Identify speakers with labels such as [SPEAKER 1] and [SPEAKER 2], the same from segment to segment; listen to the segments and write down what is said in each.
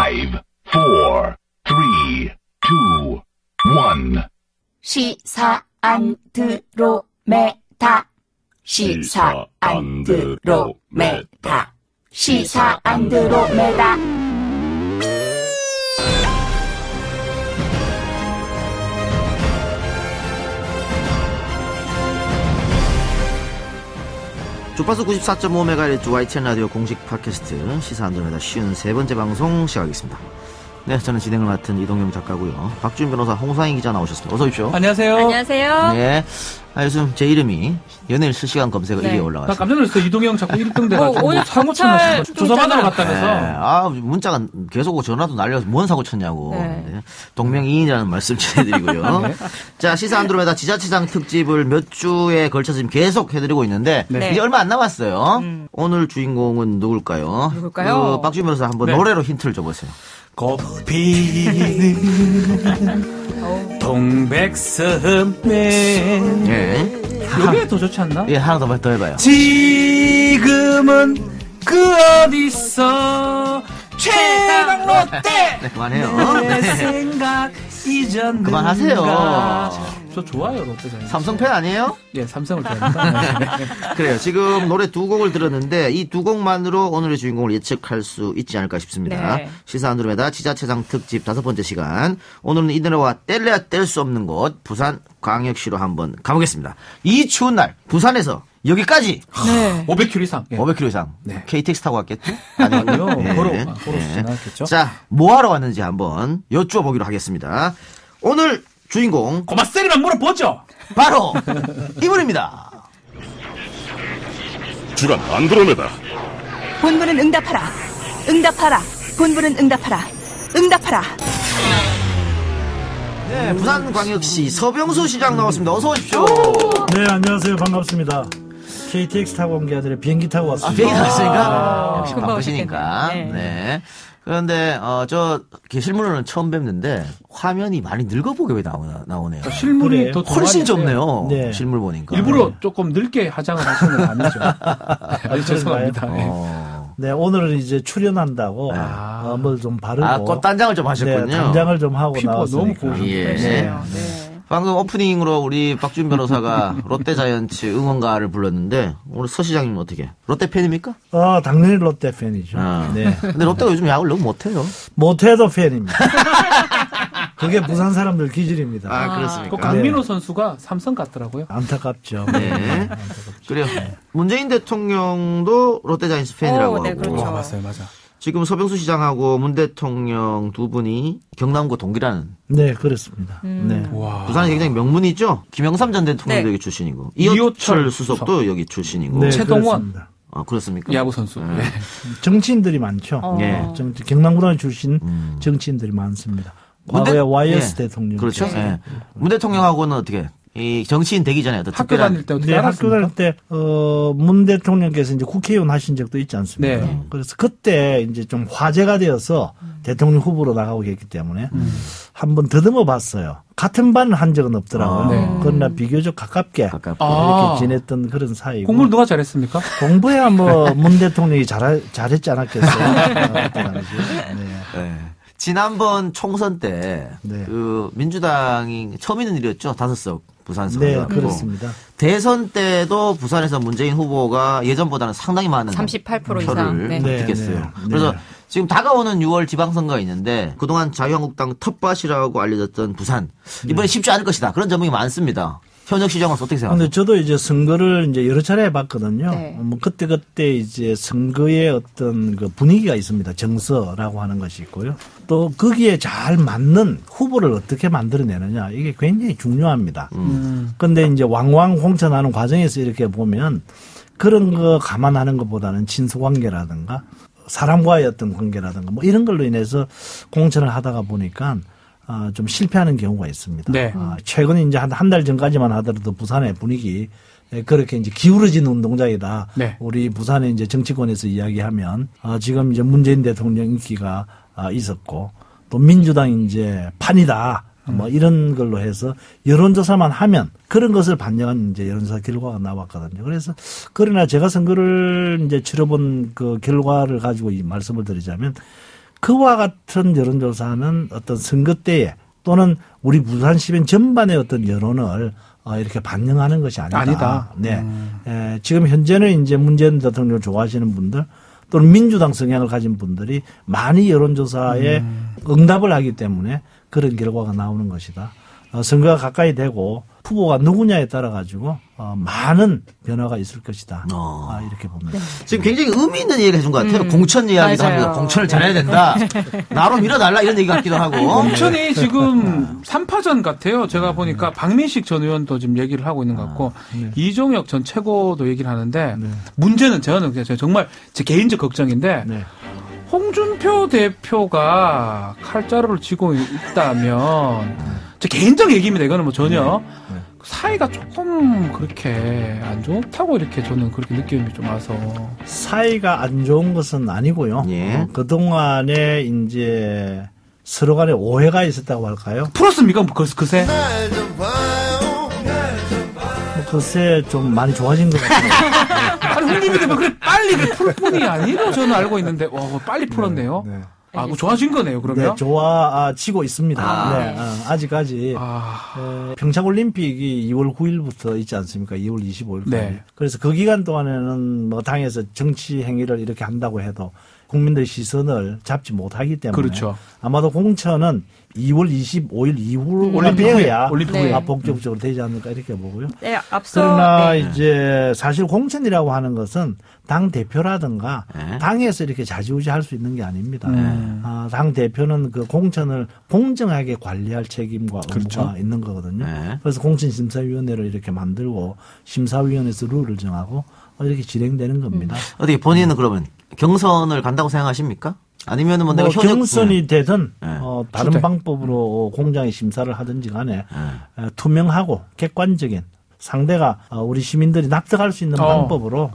[SPEAKER 1] 4, 3, 2, 1.
[SPEAKER 2] 시사 안드로메다. 시사 안드로메다. 시사 안드로메다.
[SPEAKER 3] 주파수 94.5MHz YTN 라디오 공식 팟캐스트 시사 안드로메다 53번째 방송 시작하겠습니다. 네, 저는 진행을 맡은 이동영 작가고요. 박주인 변호사, 홍상희 기자 나오셨습니다. 어서 오십시오.
[SPEAKER 4] 안녕하세요.
[SPEAKER 2] 안녕하세요.
[SPEAKER 3] 네, 요즘 제 이름이 연예일 실시간 검색어 1위에
[SPEAKER 4] 나
[SPEAKER 3] 올라갔어요.
[SPEAKER 4] 깜짝 놀랐어요. 이동영 자꾸 1등 돼가지고
[SPEAKER 2] 오늘
[SPEAKER 4] 사고 쳤나 싶어. 조사받으러 갔다면서.
[SPEAKER 3] 네, 문자가 계속 전화도 날려서 뭔 사고 쳤냐고.
[SPEAKER 2] 네.
[SPEAKER 3] 네, 동명이인이라는 말씀 전해드리고요.
[SPEAKER 4] 네.
[SPEAKER 3] 자, 시사 안드로메다 지자체장 특집을 몇 주에 걸쳐서 지금 계속 해드리고 있는데
[SPEAKER 4] 네.
[SPEAKER 3] 이제 얼마 안 남았어요. 오늘 주인공은 누굴까요?
[SPEAKER 2] 누굴까요?
[SPEAKER 3] 박주인 변호사 한번
[SPEAKER 4] 네.
[SPEAKER 3] 노래로 힌트를 줘보세요.
[SPEAKER 4] 꽃피는 동백섬에
[SPEAKER 3] 예.
[SPEAKER 4] 여기가 더 좋지 않나?
[SPEAKER 3] 예, 하나 더 해봐요.
[SPEAKER 4] 지금은 그 어디서 최강 롯데
[SPEAKER 3] 네, 그만해요.
[SPEAKER 4] 내 생각 잊었는가.
[SPEAKER 3] 그만하세요.
[SPEAKER 4] 저 좋아요 롯데자이언츠.
[SPEAKER 3] 삼성 팬 아니에요?
[SPEAKER 4] 예, 삼성을 좋아합니다.
[SPEAKER 3] 그래요. 지금 노래 두 곡을 들었는데 이 두 곡만으로 오늘의 주인공을 예측할 수 있지 않을까 싶습니다.
[SPEAKER 2] 네.
[SPEAKER 3] 시사 안드로메다 지자체장 특집 5번째 시간. 오늘은 이 노래와 뗄래야 뗄 수 없는 곳 부산 광역시로 한번 가보겠습니다. 이 추운 날 부산에서 여기까지
[SPEAKER 2] 네.
[SPEAKER 4] 500km 이상. 예.
[SPEAKER 3] 500km 이상.
[SPEAKER 4] 네.
[SPEAKER 3] KTX 타고 왔겠죠?
[SPEAKER 4] 아니요.
[SPEAKER 3] 예.
[SPEAKER 4] 걸어서
[SPEAKER 3] 예.
[SPEAKER 4] 지나갔겠죠.
[SPEAKER 3] 자, 뭐 하러 왔는지 한번 여쭈어보기로 하겠습니다. 오늘 주인공
[SPEAKER 4] 고마세리만 물어보죠.
[SPEAKER 3] 바로 이분입니다.
[SPEAKER 1] 주간 안드로메다.
[SPEAKER 2] 본부는 응답하라. 응답하라. 본부는 응답하라. 응답하라.
[SPEAKER 3] 네, 부산광역시 서병수 시장 나왔습니다. 어서 오십시오.
[SPEAKER 5] 네, 안녕하세요. 반갑습니다. KTX 타고 온 게 아니라 비행기 타고 왔습니다.
[SPEAKER 3] 비행기 탔으니까 역시
[SPEAKER 2] 금방
[SPEAKER 3] 바쁘시니까.
[SPEAKER 2] 오셨겠네요.
[SPEAKER 3] 네. 그런데 저 실물로는 처음 뵙는데 화면이 많이 늙어보게 왜 나오네요.
[SPEAKER 4] 실물이
[SPEAKER 5] 그래요?
[SPEAKER 4] 더
[SPEAKER 3] 훨씬
[SPEAKER 4] 동안인데
[SPEAKER 3] 좁네요.
[SPEAKER 5] 네.
[SPEAKER 3] 실물 보니까.
[SPEAKER 4] 일부러 조금 늙게 화장을 하시는 건 아니죠. 아주 죄송합니다.
[SPEAKER 5] 네, 오늘은 이제 출연한다고
[SPEAKER 3] 네.
[SPEAKER 5] 뭘 좀 바르고
[SPEAKER 3] 꽃단장을 좀 하셨군요.
[SPEAKER 5] 네, 단장을 좀 하고
[SPEAKER 4] 피부가 너무
[SPEAKER 5] 나왔으니까.
[SPEAKER 4] 고우시고.
[SPEAKER 3] 예.
[SPEAKER 2] 네.
[SPEAKER 3] 방금 오프닝으로 우리 박준 변호사가 롯데자이언츠 응원가를 불렀는데 오늘 서 시장님은 어떻게? 롯데 팬입니까?
[SPEAKER 5] 당연히 롯데 팬이죠.
[SPEAKER 3] 아.
[SPEAKER 5] 네.
[SPEAKER 3] 근데 롯데가 요즘 야구를 너무 못해요.
[SPEAKER 5] 못해도 팬입니다. 그게 부산 사람들 기질입니다.
[SPEAKER 3] 아, 그렇습니까?
[SPEAKER 4] 그 강민호 선수가 삼성 같더라고요.
[SPEAKER 5] 안타깝죠.
[SPEAKER 3] 네.
[SPEAKER 5] 안타깝죠.
[SPEAKER 3] 그래요. 문재인 대통령도 롯데자이언츠 팬이라고
[SPEAKER 2] 네,
[SPEAKER 3] 하고.
[SPEAKER 2] 그렇죠.
[SPEAKER 4] 맞아요, 맞아.
[SPEAKER 3] 지금 서병수 시장하고 문 대통령 두 분이 경남고 동기라는.
[SPEAKER 5] 네, 그렇습니다. 네.
[SPEAKER 4] 와.
[SPEAKER 3] 부산이 굉장히 명문이죠. 김영삼 전 대통령도
[SPEAKER 2] 네.
[SPEAKER 3] 여기 출신이고
[SPEAKER 4] 이호철
[SPEAKER 3] 이호철 수석도 여기 출신이고.
[SPEAKER 5] 네,
[SPEAKER 4] 최동원.
[SPEAKER 5] 그렇습니다.
[SPEAKER 3] 아, 그렇습니까?
[SPEAKER 4] 야구 선수. 네.
[SPEAKER 5] 정치인들이 많죠.
[SPEAKER 3] 예.
[SPEAKER 5] 경남고등학교 출신 정치인들이 많습니다. 과거에 YS
[SPEAKER 3] 예.
[SPEAKER 5] 대통령.
[SPEAKER 3] 그렇죠. 예. 문 대통령하고는 어떻게 이 정치인 되기 전에 어떤
[SPEAKER 4] 학교
[SPEAKER 3] 특별한
[SPEAKER 4] 다닐 때 어떻게
[SPEAKER 5] 네, 학교
[SPEAKER 4] 알았습니까?
[SPEAKER 5] 다닐 때, 문 대통령께서 이제 국회의원 하신 적도 있지 않습니까?
[SPEAKER 4] 네.
[SPEAKER 5] 그래서 그때 이제 좀 화제가 되어서 대통령 후보로 나가고 했기 때문에 한번 더듬어 봤어요. 같은 반을 한 적은 없더라고요.
[SPEAKER 4] 아, 네.
[SPEAKER 5] 그러나 비교적 가깝게
[SPEAKER 3] 가깝게.
[SPEAKER 4] 아.
[SPEAKER 5] 이렇게 지냈던 그런 사이고.
[SPEAKER 4] 공부를 누가 잘했습니까?
[SPEAKER 5] 공부야 뭐 문 대통령이 잘했지 않았겠어요. 그때 당시에. 네.
[SPEAKER 3] 네. 지난번 총선 때
[SPEAKER 5] 네.
[SPEAKER 3] 그 민주당이 처음 있는 일이었죠. 5석 부산에서.
[SPEAKER 5] 네,
[SPEAKER 3] 가져갔고.
[SPEAKER 5] 그렇습니다.
[SPEAKER 3] 대선 때도 부산에서 문재인 후보가 예전보다는 상당히 많은
[SPEAKER 2] 38%
[SPEAKER 3] 표를
[SPEAKER 2] 이상. 네.
[SPEAKER 3] 획득했어요.
[SPEAKER 5] 네, 네.
[SPEAKER 3] 그래서
[SPEAKER 5] 네.
[SPEAKER 3] 지금 다가오는 6월 지방선거가 있는데 그동안 자유한국당 텃밭이라고 알려졌던 부산 이번에 쉽지 않을 것이다. 그런 전망이 많습니다. 현역 시장으로서 어떻게 생각하세요?
[SPEAKER 5] 근데 저도 이제 선거를 이제 여러 차례 해봤거든요.
[SPEAKER 2] 네.
[SPEAKER 5] 뭐 그때 이제 선거의 어떤 그 분위기가 있습니다. 정서라고 하는 것이 있고요. 또 거기에 잘 맞는 후보를 어떻게 만들어내느냐 이게 굉장히 중요합니다. 그런데 이제 왕왕 홍천하는 과정에서 이렇게 보면 그런 거 감안하는 것보다는 친소관계라든가 사람과의 어떤 관계라든가 뭐 이런 걸로 인해서 공천을 하다가 보니까 좀 실패하는 경우가 있습니다.
[SPEAKER 4] 네.
[SPEAKER 5] 최근에 이제 한 달 전까지만 하더라도 부산의 분위기 그렇게 이제 기울어진 운동장이다.
[SPEAKER 4] 네.
[SPEAKER 5] 우리 부산의 이제 정치권에서 이야기하면 지금 이제 문재인 대통령 인기가 있었고 또 민주당 이제 판이다. 뭐 이런 걸로 해서 여론조사만 하면 그런 것을 반영한 이제 여론조사 결과가 나왔거든요. 그래서 그러나 제가 선거를 이제 치러본 그 결과를 가지고 이 말씀을 드리자면 그와 같은 여론조사는 어떤 선거 때에 또는 우리 부산 시민 전반의 어떤 여론을 이렇게 반영하는 것이 아니다. 네. 지금 현재는 이제 문재인 대통령을 좋아하시는 분들 또는 민주당 성향을 가진 분들이 많이 여론조사에 응답을 하기 때문에 그런 결과가 나오는 것이다. 선거가 가까이 되고 후보가 누구냐에 따라 가지고 많은 변화가 있을 것이다. 이렇게 봅니다.
[SPEAKER 2] 네.
[SPEAKER 3] 지금 굉장히 의미 있는 얘기를 해준 것 같아요. 공천 이야기도
[SPEAKER 2] 맞아요.
[SPEAKER 3] 합니다. 공천을 잘해야 된다. 나로 밀어달라 이런 얘기 같기도 하고.
[SPEAKER 4] 공천이 지금 3파전 같아요. 제가 보니까 박민식 전 의원도 지금 얘기를 하고 있는 것 같고 이종혁 전 최고도 얘기를 하는데 문제는 저는 그냥 정말 제 개인적 걱정인데
[SPEAKER 5] 네.
[SPEAKER 4] 홍준표 대표가 칼자루를 쥐고 있다면 제 개인적 얘기입니다. 이거는 뭐 전혀 사이가 조금 그렇게 안 좋다고 이렇게 저는 그렇게 느낌이 좀 와서
[SPEAKER 5] 사이가 안 좋은 것은 아니고요.
[SPEAKER 3] 예.
[SPEAKER 5] 그동안에 이제 서로 간에 오해가 있었다고 할까요?
[SPEAKER 4] 풀었습니까? 그새?
[SPEAKER 5] 글쎄 좀 많이 좋아진 것 같아요.
[SPEAKER 4] 아니 홍준표 대표 그래 빨리 풀 뿐이 아니로 저는 알고 있는데 와 빨리 풀었네요.
[SPEAKER 5] 네.
[SPEAKER 4] 아, 뭐 좋아진 거네요, 그러면?
[SPEAKER 5] 네, 좋아지고 있습니다. 네, 아직까지. 평창올림픽이 2월 9일부터 있지 않습니까? 2월 25일까지.
[SPEAKER 4] 네.
[SPEAKER 5] 그래서 그 기간 동안에는 뭐 당에서 정치 행위를 이렇게 한다고 해도 국민들의 시선을 잡지 못하기 때문에.
[SPEAKER 4] 그렇죠.
[SPEAKER 5] 아마도 공천은 2월 25일 이후로
[SPEAKER 4] 올림픽
[SPEAKER 5] 되어야
[SPEAKER 4] 후에.
[SPEAKER 5] 본격적으로 되지 않을까 이렇게 보고요.
[SPEAKER 2] 네, 앞서.
[SPEAKER 5] 그러나
[SPEAKER 2] 네.
[SPEAKER 5] 이제 사실 공천이라고 하는 것은 당 대표라든가 당에서 이렇게 좌지우지할 수 있는 게 아닙니다. 당 대표는 그 공천을 공정하게 관리할 책임과 의무가
[SPEAKER 4] 그렇죠.
[SPEAKER 5] 있는 거거든요. 그래서 공천심사위원회를 이렇게 만들고 심사위원회에서 룰을 정하고 이렇게 진행되는 겁니다.
[SPEAKER 3] 어떻게 본인은 그러면 경선을 간다고 생각하십니까? 아니면은 뭐 내가 현역
[SPEAKER 5] 경선이 되든 다른
[SPEAKER 4] 주택.
[SPEAKER 5] 방법으로 공장의 심사를 하든지 간에 투명하고 객관적인 상대가 우리 시민들이 납득할 수 있는 방법으로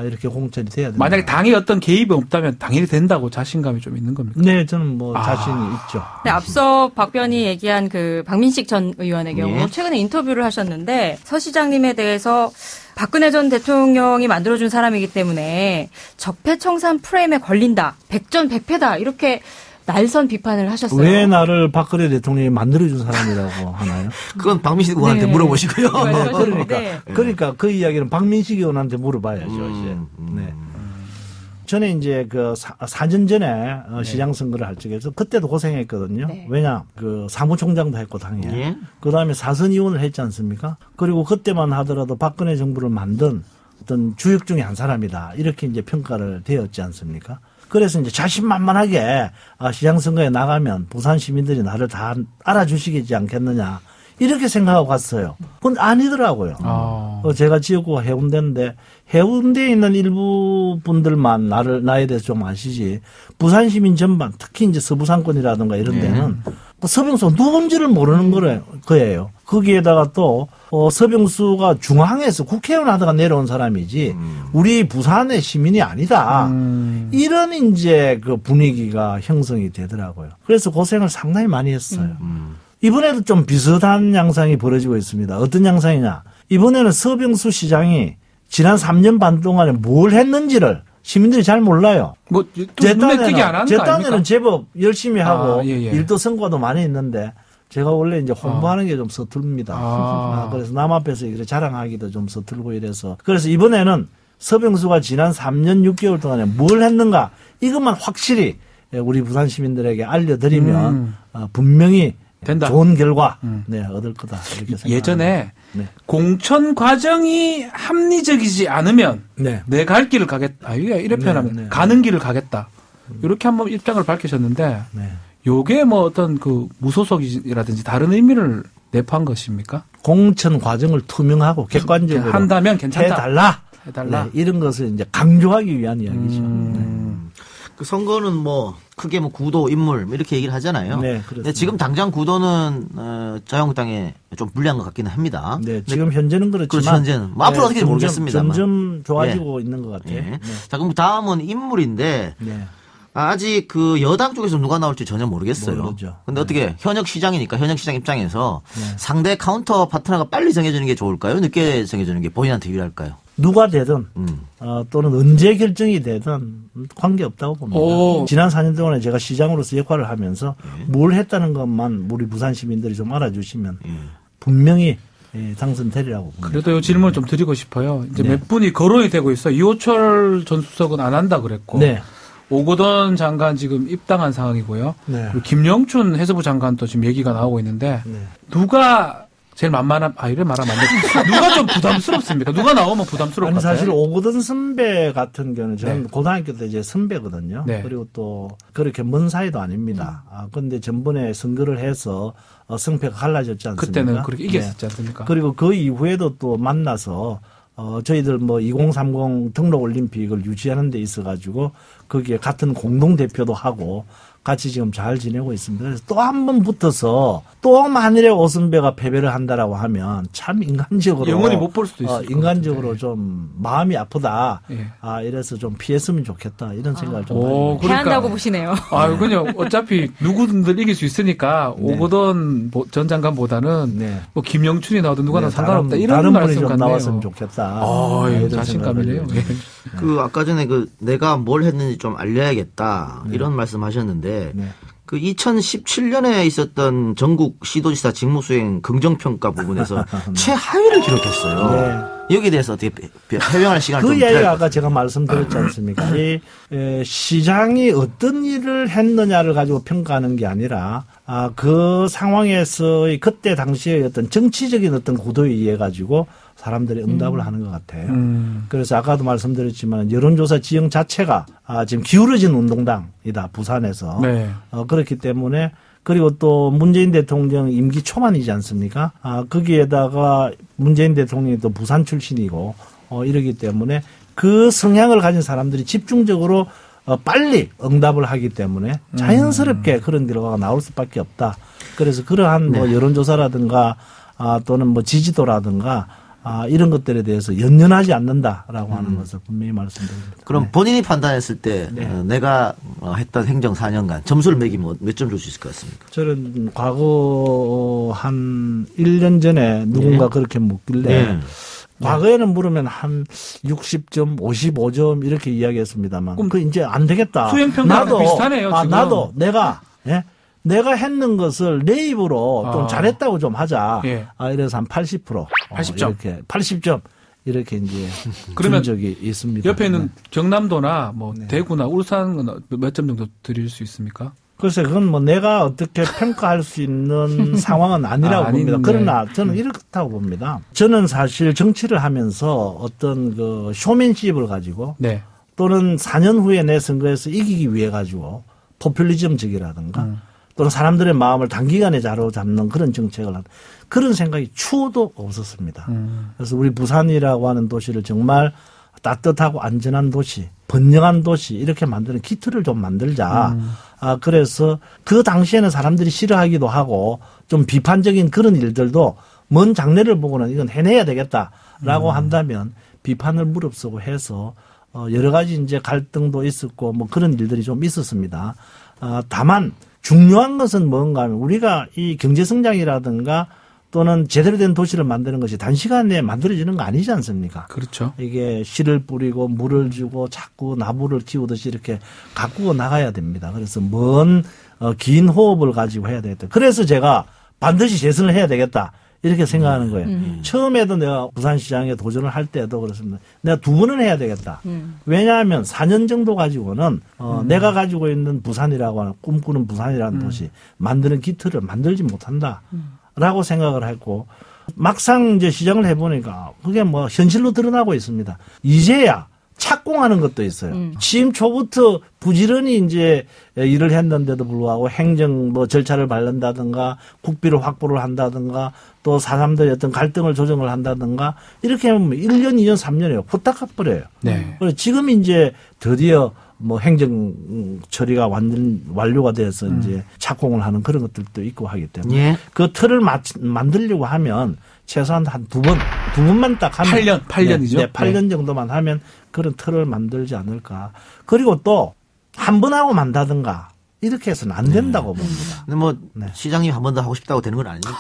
[SPEAKER 5] 이렇게 공천이 돼야 됩니다.
[SPEAKER 4] 만약에 당에 어떤 개입이 없다면 당연히 된다고 자신감이 좀 있는 겁니까?
[SPEAKER 5] 네, 저는 뭐 자신이 있죠.
[SPEAKER 2] 네, 앞서 박 변이 얘기한 그 박민식 전 의원의 경우
[SPEAKER 3] 예.
[SPEAKER 2] 최근에 인터뷰를 하셨는데 서 시장님에 대해서 박근혜 전 대통령이 만들어준 사람이기 때문에 적폐청산 프레임에 걸린다. 백전백패다. 이렇게 날선 비판을 하셨어요.
[SPEAKER 5] 왜 나를 박근혜 대통령이 만들어준 사람이라고 하나요?
[SPEAKER 3] 그건 박민식 의원한테
[SPEAKER 2] 네.
[SPEAKER 3] 물어보시고요.
[SPEAKER 5] 그러니까 그 이야기는 박민식 의원한테 물어봐야죠. 이제. 네. 전에 이제 그 4년 전에 시장 선거를 할 적에서 그때도 고생했거든요.
[SPEAKER 2] 네.
[SPEAKER 5] 왜냐 그 사무총장도 했고 당에
[SPEAKER 3] 예.
[SPEAKER 5] 그다음에 사선 의원을 했지 않습니까? 그리고 그때만 하더라도 박근혜 정부를 만든 어떤 주역 중에 한 사람이다 이렇게 이제 평가를 되었지 않습니까? 그래서 이제 자신만만하게 시장 선거에 나가면 부산 시민들이 나를 다 알아주시겠지 않겠느냐 이렇게 생각하고 갔어요. 그건 아니더라고요. 제가 지역구가 해운대인데 해운대에 있는 일부 분들만 나에 대해서 좀 아시지 부산 시민 전반 특히 이제 서부상권이라든가 이런 데는 서병수가 누군지를 모르는 거예요. 거기에다가 또 서병수가 중앙에서 국회의원 하다가 내려온 사람이지 우리 부산의 시민이 아니다. 이런 이제 그 분위기가 형성이 되더라고요. 그래서 고생을 상당히 많이 했어요. 이번에도 좀 비슷한 양상이 벌어지고 있습니다. 어떤 양상이냐. 이번에는 서병수 시장이 지난 3년 반 동안에 뭘 했는지를 시민들이 잘 몰라요.
[SPEAKER 4] 뭐, 또 눈에 띄게 안 하는
[SPEAKER 5] 제
[SPEAKER 4] 거 아닙니까?
[SPEAKER 5] 딴에는 제법 열심히 하고
[SPEAKER 4] 예.
[SPEAKER 5] 일도 성과도 많이 있는데 제가 원래 이제 홍보하는 게 좀 서투릅니다. 그래서 남 앞에서 이렇게 자랑하기도 좀 서툴고 이래서. 그래서 이번에는 서병수가 지난 3년 6개월 동안에 뭘 했는가 이것만 확실히 우리 부산 시민들에게 알려드리면 분명히
[SPEAKER 4] 된다.
[SPEAKER 5] 좋은 결과 얻을 거다. 이렇게 생각합니다.
[SPEAKER 4] 예전에
[SPEAKER 5] 네.
[SPEAKER 4] 공천 과정이 합리적이지 않으면
[SPEAKER 5] 네.
[SPEAKER 4] 내 갈 길을 가겠다. 이렇게 표현하면
[SPEAKER 5] 네.
[SPEAKER 4] 가는 길을 가겠다. 이렇게 한번 입장을 밝히셨는데
[SPEAKER 5] 네.
[SPEAKER 4] 요게 뭐 어떤 그 무소속이라든지 다른 의미를 내포한 것입니까?
[SPEAKER 5] 공천 과정을 투명하고 객관적으로
[SPEAKER 4] 한다면 괜찮다.
[SPEAKER 5] 해달라.
[SPEAKER 4] 해달라.
[SPEAKER 5] 이런 것을 이제 강조하기 위한 이야기죠.
[SPEAKER 3] 그 선거는 뭐 크게 뭐 구도 인물 이렇게 얘기를 하잖아요.
[SPEAKER 5] 네, 그렇습니다.
[SPEAKER 3] 근데 지금 당장 구도는 자유한국당에 좀 불리한 것 같기는 합니다.
[SPEAKER 5] 네, 지금 현재는 그렇지만
[SPEAKER 3] 그렇죠, 현재는. 뭐 앞으로 어떻게 될지 모르겠습니다만.
[SPEAKER 5] 점점 좋아지고 있는 것 같아요.
[SPEAKER 3] 예.
[SPEAKER 5] 네.
[SPEAKER 3] 자, 그럼 다음은 인물인데
[SPEAKER 5] 네.
[SPEAKER 3] 아직 그 여당 쪽에서 누가 나올지 전혀 모르겠어요.
[SPEAKER 5] 모르죠.
[SPEAKER 3] 근데 어떻게 현역 시장이니까 현역 시장 입장에서 상대 카운터 파트너가 빨리 정해주는 게 좋을까요? 늦게 정해주는 게 본인한테 유리할까요?
[SPEAKER 5] 누가 되든 또는 언제 결정이 되든 관계없다고 봅니다. 지난 4년 동안에 제가 시장으로서 역할을 하면서 뭘 했다는 것만 우리 부산 시민들이 좀 알아주시면 분명히 당선되리라고 봅니다.
[SPEAKER 4] 그래도 이 질문을 좀 드리고 싶어요. 이제 몇 분이 거론이 되고 있어요. 이호철 전 수석은 안 한다 그랬고
[SPEAKER 5] 네.
[SPEAKER 4] 오거돈 장관 지금 입당한 상황이고요.
[SPEAKER 5] 네.
[SPEAKER 4] 그리고 김영춘 해수부 장관도 지금 얘기가 나오고 있는데 누가 제일 만만한 이래 말하면 안 돼. 누가 좀 부담스럽습니까? 누가 나오면 부담스러울 것 같아요.
[SPEAKER 5] 사실 오거돈 선배 같은 경우는 저는 고등학교 때 이제 선배거든요.
[SPEAKER 4] 네.
[SPEAKER 5] 그리고 또 그렇게 먼 사이도 아닙니다. 그런데 전번에 선거를 해서 승패가 갈라졌지 않습니까?
[SPEAKER 4] 그때는 그렇게 이겼었지 않습니까?
[SPEAKER 5] 그리고 그 이후에도 또 만나서 저희들 뭐 2030 등록 올림픽을 유치하는 데 있어 가지고 거기에 같은 공동 대표도 하고 같이 지금 잘 지내고 있습니다. 그래서 또 한 번 붙어서 또 만일에 오선배가 패배를 한다라고 하면 참 인간적으로
[SPEAKER 4] 영원히 못 볼 수도 있어요.
[SPEAKER 5] 인간적으로 좀 마음이 아프다.
[SPEAKER 4] 예.
[SPEAKER 5] 이래서 좀 피했으면 좋겠다 이런 생각을 좀
[SPEAKER 4] 오,
[SPEAKER 5] 많이
[SPEAKER 2] 패한다고 보시네요.
[SPEAKER 4] 그냥 어차피 누구든들 이길 수 있으니까 오거돈 전 장관보다는
[SPEAKER 5] 네.
[SPEAKER 4] 뭐 김영춘이 나와도 누구나
[SPEAKER 5] 네,
[SPEAKER 4] 상관없다 이런
[SPEAKER 5] 다른 분이
[SPEAKER 4] 말씀
[SPEAKER 5] 좀
[SPEAKER 4] 같네요.
[SPEAKER 5] 나왔으면 좋겠다.
[SPEAKER 4] 이런
[SPEAKER 5] 이런
[SPEAKER 4] 자신감이네요.
[SPEAKER 5] 생각을
[SPEAKER 4] 예.
[SPEAKER 3] 그 아까 전에 그 내가 뭘 했는지 좀 알려야겠다 이런 말씀하셨는데
[SPEAKER 5] 네.
[SPEAKER 3] 그 2017년에 있었던 전국 시도지사 직무수행 긍정평가 부분에서 최하위를 기록했어요. 여기에 대해서 어떻게 해명할 시간을
[SPEAKER 5] 그
[SPEAKER 3] 좀
[SPEAKER 5] 이야기가
[SPEAKER 3] 드려야
[SPEAKER 5] 아까 제가 말씀드렸지 않습니까? 시장이 어떤 일을 했느냐를 가지고 평가하는 게 아니라 그 상황에서의 그때 당시의 어떤 정치적인 어떤 구도에 의해 가지고 사람들이 응답을 하는 것 같아요. 그래서 아까도 말씀드렸지만 여론조사 지형 자체가 지금 기울어진 운동당이다 부산에서.
[SPEAKER 4] 네.
[SPEAKER 5] 그렇기 때문에 그리고 또 문재인 대통령 임기 초반이지 않습니까? 거기에다가 문재인 대통령이 또 부산 출신이고 이러기 때문에 그 성향을 가진 사람들이 집중적으로 빨리 응답을 하기 때문에 자연스럽게 그런 결과가 나올 수밖에 없다. 그래서 그러한 뭐 여론조사라든가 또는 뭐 지지도라든가 이런 것들에 대해서 연연하지 않는다라고 하는 것을 분명히 말씀드립니다.
[SPEAKER 3] 그럼 본인이 판단했을 때 내가 했던 행정 4년간 점수를 매기면 몇 점 줄 수 있을 것 같습니까?
[SPEAKER 5] 저는 과거 한 1년 전에 누군가 그렇게 묻길래 과거에는 물으면 한 60점, 55점 이렇게 이야기했습니다만 그 이제 안 되겠다.
[SPEAKER 4] 수행평가랑 비슷하네요. 지금.
[SPEAKER 5] 나도 내가 했는 것을 내 입으로 좀 잘했다고 좀 하자. 이래서 한 80%.
[SPEAKER 4] 80점.
[SPEAKER 5] 이렇게 80점. 이렇게 이제
[SPEAKER 4] 그러면
[SPEAKER 5] 준 적이 있습니다.
[SPEAKER 4] 옆에 있는 경남도나 뭐 대구나 울산은 몇 점 정도 드릴 수 있습니까?
[SPEAKER 5] 글쎄, 그건 뭐 내가 어떻게 평가할 수 있는 상황은 아니라고 봅니다. 그러나 저는 이렇다고 봅니다. 저는 사실 정치를 하면서 어떤 그 쇼맨십을 가지고 또는 4년 후에 내 선거에서 이기기 위해 가지고 포퓰리즘적이라든가 또는 사람들의 마음을 단기간에 자로잡는 그런 정책을 하는 그런 생각이 추호도 없었습니다. 그래서 우리 부산이라고 하는 도시를 정말 따뜻하고 안전한 도시, 번영한 도시 이렇게 만드는 키트를 좀 만들자. 그래서 그 당시에는 사람들이 싫어하기도 하고 좀 비판적인 그런 일들도 먼 장래를 보고는 이건 해내야 되겠다라고 한다면 비판을 무릅쓰고 해서 여러 가지 이제 갈등도 있었고 뭐 그런 일들이 좀 있었습니다. 다만 중요한 것은 뭔가 하면 우리가 이 경제성장이라든가 또는 제대로 된 도시를 만드는 것이 단시간에 만들어지는 거 아니지 않습니까?
[SPEAKER 4] 그렇죠.
[SPEAKER 5] 이게 씨를 뿌리고 물을 주고 자꾸 나무를 키우듯이 이렇게 가꾸어 나가야 됩니다. 그래서 긴 호흡을 가지고 해야 되겠다. 그래서 제가 반드시 재선을 해야 되겠다. 이렇게 생각하는 거예요. 처음에도 내가 부산시장에 도전을 할 때도 그렇습니다. 내가 2번은 해야 되겠다. 왜냐하면 4년 정도 가지고는 내가 가지고 있는 부산이라고 하는 꿈꾸는 부산이라는 도시 만드는 기틀을 만들지 못한다. 라고 생각을 했고 막상 이제 시장을 해보니까 그게 뭐 현실로 드러나고 있습니다. 이제야 착공하는 것도 있어요. 취임 초부터 부지런히 이제 일을 했는데도 불구하고 행정 뭐 절차를 밟는다든가 국비를 확보를 한다든가 또 사람들의 어떤 갈등을 조정을 한다든가 이렇게 하면 1년, 2년, 3년이에요. 후딱 가버려요. 그래서 지금 이제 드디어 뭐 행정 처리가 완료가 돼서 이제 착공을 하는 그런 것들도 있고 하기 때문에 그 틀을 만들려고 하면 최소한 한 2번만 딱 하면
[SPEAKER 4] 8년이죠.
[SPEAKER 5] 8년 정도만 하면 그런 틀을 만들지 않을까. 그리고 또 한 번 하고 만다든가 이렇게 해서는 안 된다고 봅니다.
[SPEAKER 3] 근데 뭐
[SPEAKER 5] 네.
[SPEAKER 3] 시장님 한 번 더 하고 싶다고 되는 건 아니니까.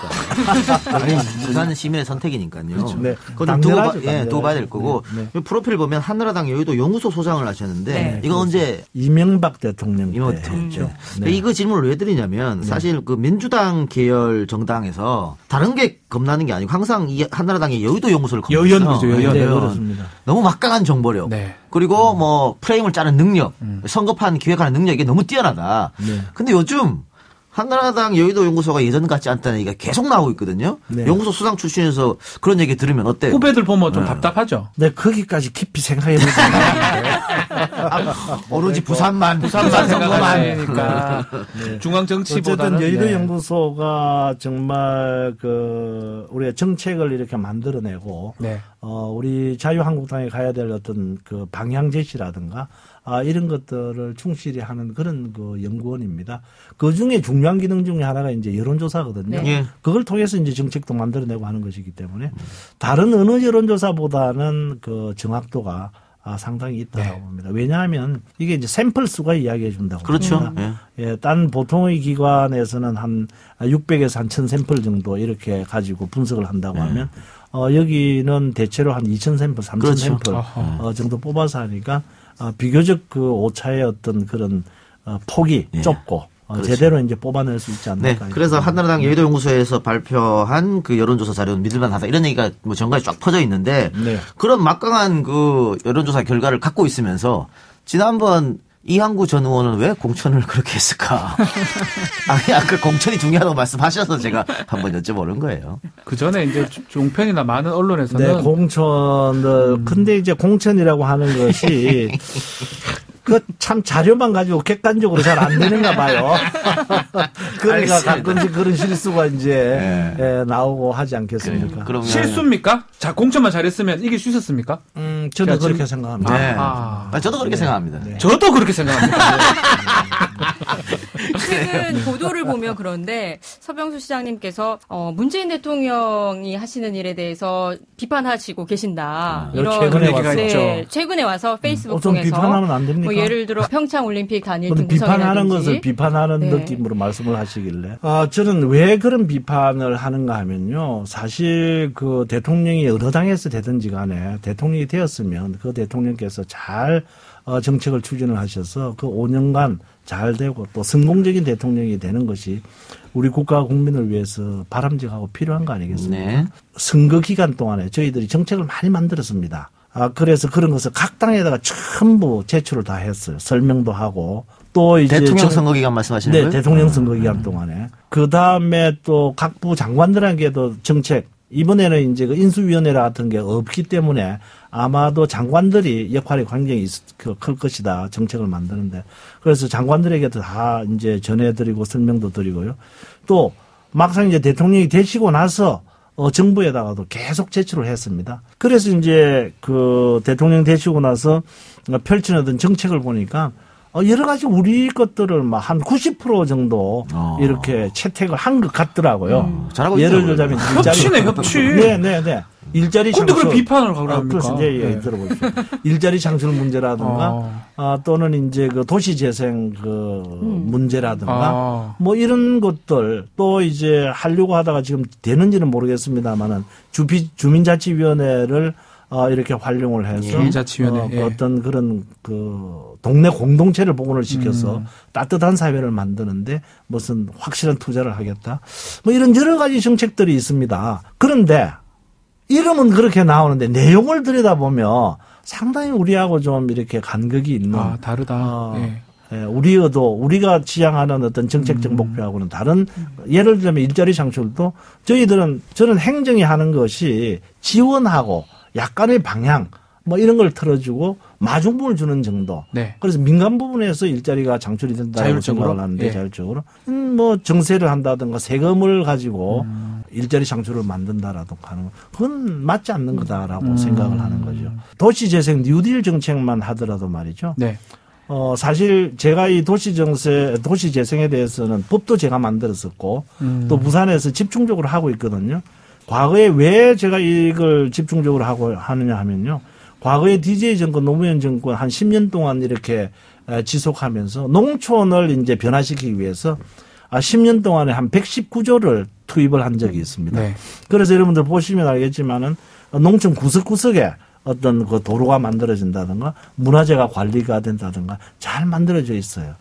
[SPEAKER 3] 부산 시민의 선택이니까요.
[SPEAKER 5] 그렇죠. 네.
[SPEAKER 3] 그건 두고
[SPEAKER 5] 당연하죠.
[SPEAKER 3] 봐야 될 거고.
[SPEAKER 5] 네.
[SPEAKER 3] 프로필 보면 한나라당 여의도 연구소 소장을 하셨는데
[SPEAKER 2] 네.
[SPEAKER 3] 이거 언제
[SPEAKER 5] 이명박 대통령 때
[SPEAKER 3] 이명박
[SPEAKER 5] 했죠.
[SPEAKER 3] 네. 이거 질문을 왜 드리냐면 사실 그 민주당 계열 정당에서 다른 게 겁나는 게 아니고 항상 이 한나라당의 여의도 연구소를 겁나요.
[SPEAKER 4] 여연이죠, 여연.
[SPEAKER 5] 네, 그렇습니다.
[SPEAKER 3] 너무 막강한 정보력.
[SPEAKER 4] 네.
[SPEAKER 3] 그리고 뭐 프레임을 짜는 능력, 선거판 기획하는 능력이 이게 너무 뛰어나다.
[SPEAKER 5] 네.
[SPEAKER 3] 근데 요즘 한나라당 여의도 연구소가 예전 같지 않다는 얘기가 계속 나오고 있거든요.
[SPEAKER 5] 네.
[SPEAKER 3] 연구소 수장 출신에서 그런 얘기 들으면 어때요?
[SPEAKER 4] 후배들 보면 좀 답답하죠.
[SPEAKER 5] 네, 거기까지 깊이 생각해보지
[SPEAKER 3] 오로지 부산만
[SPEAKER 4] 부산만
[SPEAKER 3] 선거만.
[SPEAKER 4] 생각하니까 중앙 정치보다는
[SPEAKER 5] 어쨌든 여의도
[SPEAKER 4] 네.
[SPEAKER 5] 연구소가 정말 우리가 정책을 이렇게 만들어내고
[SPEAKER 4] 네.
[SPEAKER 5] 우리 자유한국당에 가야 될 어떤 그 방향 제시라든가 이런 것들을 충실히 하는 그런 그 연구원입니다. 그 중에 중요한 기능 중에 하나가 이제 여론조사거든요.
[SPEAKER 3] 네.
[SPEAKER 5] 그걸 통해서 이제 정책도 만들어내고 하는 것이기 때문에 다른 어느 여론조사보다는 그 정확도가 상당히 있다고 봅니다. 왜냐하면 이게 이제 샘플 수가 이야기해 준다고.
[SPEAKER 3] 그렇죠.
[SPEAKER 5] 봅니다. 예, 딴 보통의 기관에서는 한 600에서 한 1000 샘플 정도 이렇게 가지고 분석을 한다고 하면 여기는 대체로 한 2000 샘플, 3000
[SPEAKER 3] 그렇죠.
[SPEAKER 5] 샘플 정도 뽑아서 하니까 비교적 그 오차의 어떤 그런 폭이 좁고
[SPEAKER 3] 그렇죠.
[SPEAKER 5] 제대로 이제 뽑아낼 수 있지 않을까.
[SPEAKER 3] 네. 그래서 한나라당 여의도 연구소에서 발표한 그 여론조사 자료는 믿을만하다. 이런 얘기가 뭐 전가에 쫙 퍼져 있는데
[SPEAKER 5] 네.
[SPEAKER 3] 그런 막강한 그 여론조사 결과를 갖고 있으면서 지난번 이항구 전 의원은 왜 공천을 그렇게 했을까? 아니, 아까 공천이 중요하다고 말씀하셔서 제가 한번 여쭤보는 거예요.
[SPEAKER 4] 그 전에 이제 종편이나 많은 언론에서는
[SPEAKER 5] 네, 공천을 근데 이제 공천이라고 하는 것이 그 참 자료만 가지고 객관적으로 잘 안 되는가 봐요. 그러니까
[SPEAKER 3] 알겠습니다.
[SPEAKER 5] 가끔씩 그런 실수가 이제 나오고 하지 않겠습니까?
[SPEAKER 3] 그러면
[SPEAKER 4] 실수입니까? 자, 공천만 잘했으면 이길 수 있었습니까?
[SPEAKER 5] 저도 그렇게 생각합니다.
[SPEAKER 3] 네.
[SPEAKER 4] 아.
[SPEAKER 3] 저도 그렇게 생각합니다.
[SPEAKER 5] 네.
[SPEAKER 4] 저도 그렇게 생각합니다.
[SPEAKER 2] 최근 보도를 보면 그런데 서병수 시장님께서 문재인 대통령이 하시는 일에 대해서 비판하시고 계신다.
[SPEAKER 5] 최근에 와서.
[SPEAKER 2] 네, 최근에 와서 페이스북
[SPEAKER 5] 좀
[SPEAKER 2] 통해서
[SPEAKER 5] 비판하면 안 됩니까?
[SPEAKER 2] 뭐 예를 들어 평창 올림픽 단일
[SPEAKER 5] 그건 비판하는
[SPEAKER 2] 등구선이라든지
[SPEAKER 5] 것을 비판하는
[SPEAKER 2] 네.
[SPEAKER 5] 느낌으로 말씀을 하시길래 저는 왜 그런 비판을 하는가 하면요. 사실 그 대통령이 어느 당에서 되든지 간에 대통령이 되었으면 그 대통령께서 잘 정책을 추진을 하셔서 그 5년간 잘 되고 또 성공적인 대통령이 되는 것이 우리 국가와 국민을 위해서 바람직하고 필요한 거 아니겠습니까?
[SPEAKER 3] 네.
[SPEAKER 5] 선거 기간 동안에 저희들이 정책을 많이 만들었습니다. 그래서 그런 것을 각 당에다가 전부 제출을 다 했어요. 설명도 하고 또 이제
[SPEAKER 3] 대통령 선거 기간 말씀하시는
[SPEAKER 5] 네,
[SPEAKER 3] 거예요?
[SPEAKER 5] 대통령 선거 기간 동안에 그 다음에 또 각부 장관들에게도 정책 이번에는 이제 그 인수위원회 같은 게 없기 때문에 아마도 장관들이 역할이 굉장히 클 것이다. 정책을 만드는데. 그래서 장관들에게도 다 이제 전해드리고 설명도 드리고요. 또 막상 이제 대통령이 되시고 나서 정부에다가도 계속 제출을 했습니다. 그래서 이제 그 대통령 되시고 나서 펼쳐내던 정책을 보니까 여러 가지 우리 것들을 막 한 90% 정도 이렇게 채택을 한 것 같더라고요.
[SPEAKER 3] 잘하고
[SPEAKER 5] 예를
[SPEAKER 3] 있어요,
[SPEAKER 5] 들자면
[SPEAKER 4] 협치네, 협치.
[SPEAKER 5] 네. 일자리
[SPEAKER 4] 근데
[SPEAKER 5] 창출.
[SPEAKER 4] 그걸 비판을 하고 합니까?
[SPEAKER 5] 그래서 이제 들어보십시오. 일자리 창출 문제라든가 또는 이제 그 도시 재생 그 문제라든가 뭐 이런 것들 또 이제 하려고 하다가 지금 되는지는 모르겠습니다만은 주민자치위원회를 이렇게 활용을 해서
[SPEAKER 4] 주민자치위원회,
[SPEAKER 5] 어떤 그런 그 동네 공동체를 복원을 시켜서 따뜻한 사회를 만드는데 무슨 확실한 투자를 하겠다. 뭐 이런 여러 가지 정책들이 있습니다. 그런데 이름은 그렇게 나오는데 내용을 들여다보면 상당히 우리하고 좀 이렇게 간극이 있는.
[SPEAKER 4] 다르다.
[SPEAKER 5] 우리가 지향하는 어떤 정책적 목표하고는 다른, 예를 들면 일자리 창출도 저는 행정이 하는 것이 지원하고 약간의 방향, 뭐 이런 걸 틀어주고 마중물을 주는 정도.
[SPEAKER 4] 네.
[SPEAKER 5] 그래서 민간 부분에서 일자리가 창출이 된다고 생각을 하는데 자율적으로. 뭐 정세를 한다든가 세금을 가지고 일자리 창출을 만든다라든가 하는 거. 그건 맞지 않는 거다라고 생각을 하는 거죠. 도시재생 뉴딜 정책만 하더라도 말이죠.
[SPEAKER 4] 네.
[SPEAKER 5] 사실 제가 이 도시재생에 대해서는 법도 제가 만들었었고 또 부산에서 집중적으로 하고 있거든요. 과거에 왜 제가 이걸 집중적으로 하느냐 하면요. 과거에 DJ 정권, 노무현 정권 한 10년 동안 이렇게 지속하면서 농촌을 이제 변화시키기 위해서 10년 동안에 한 119조를 투입을 한 적이 있습니다.
[SPEAKER 4] 네.
[SPEAKER 5] 그래서 여러분들 보시면 알겠지만은 농촌 구석구석에 어떤 그 도로가 만들어진다든가 문화재가 관리가 된다든가 잘 만들어져 있어요.